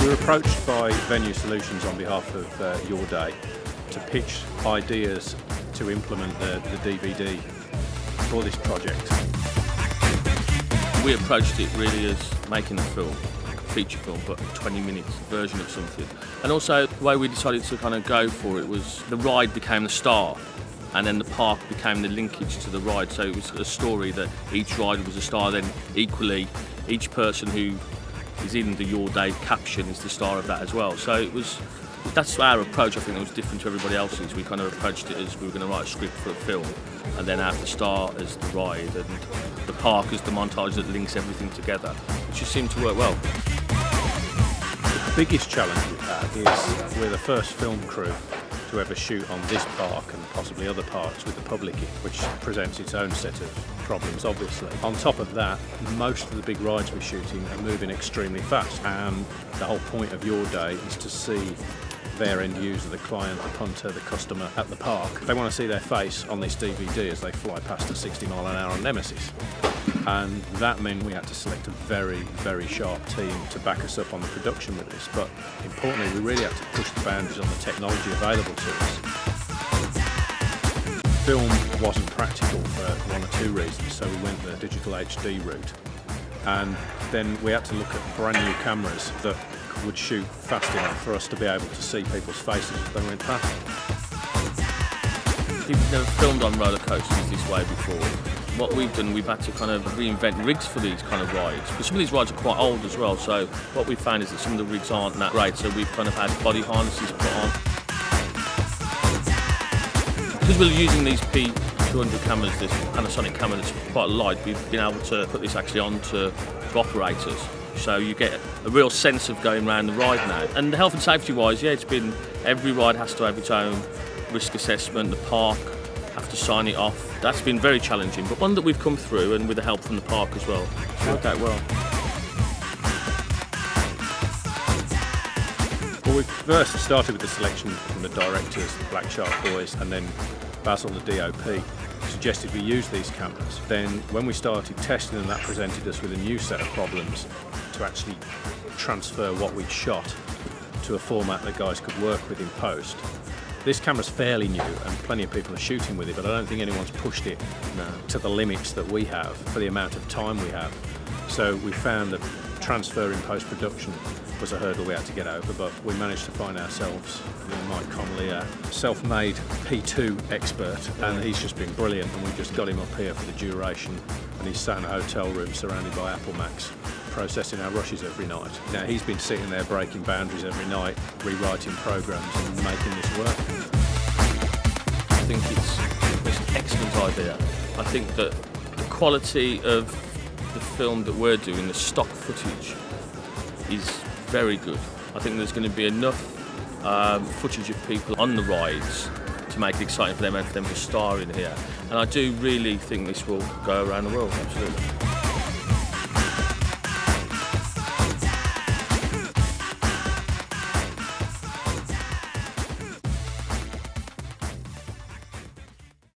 We were approached by Venue Solutions on behalf of Your Day to pitch ideas to implement the DVD for this project. We approached it really as making a film, like a feature film, but a 20-minute version of something. And also the way we decided to kind of go for it was the ride became the star, and then the park became the linkage to the ride. So it was a story that each ride was a star, then equally each person who is in the Your Day caption is the star of that as well. So that's our approach. I think it was different to everybody else's. We kind of approached it as we were going to write a script for a film and then have the star as the ride and the park as the montage that links everything together, which just seemed to work well. The biggest challenge we've had is we're the first film crew to ever shoot on this park and possibly other parks with the public, which presents its own set of problems, obviously. On top of that, most of the big rides we're shooting are moving extremely fast, and the whole point of Your Day is to see their end user, the client, the punter, the customer at the park. They want to see their face on this DVD as they fly past a 60-mile-an-hour Nemesis. And that meant we had to select a very, very sharp team to back us up on the production with this. But importantly, we really had to push the boundaries on the technology available to us. Film wasn't practical for one or two reasons, so we went the digital HD route. And then we had to look at brand new cameras that would shoot fast enough for us to be able to see people's faces as they went past. People have never filmed on roller coasters this way before. What we've done, we've had to kind of reinvent rigs for these kind of rides. But some of these rides are quite old as well, so what we've found is that some of the rigs aren't that great, so we've kind of had body harnesses put on. Because we're using these P200 cameras, this Panasonic camera that's quite light, we've been able to put this actually on to operators. So you get a real sense of going around the ride now. And health and safety wise, yeah, every ride has to have its own risk assessment, the park have to sign it off. That's been very challenging, but one that we've come through, and with the help from the park as well, it's worked out well. Well, we first started with the selection from the directors, the Black Shark Boys, and then Basil, the DOP, suggested we use these cameras. Then when we started testing them, that presented us with a new set of problems to actually transfer what we'd shot to a format that guys could work with in post. This camera's fairly new and plenty of people are shooting with it, but I don't think anyone's pushed it to the limits that we have for the amount of time we have. So we found that transfer in post-production was a hurdle we had to get over, but we managed to find ourselves with Mike Connolly, a self-made P2 expert, and he's just been brilliant, and we just got him up here for the duration, and he's sat in a hotel room surrounded by Apple Macs, processing our rushes every night. Now he's been sitting there breaking boundaries every night, rewriting programs and making this work. I think it's an excellent idea. I think that the quality of the film that we're doing, the stock footage, is very good. I think there's going to be enough footage of people on the rides to make it exciting for them and for them to star in here. And I do really think this will go around the world, absolutely.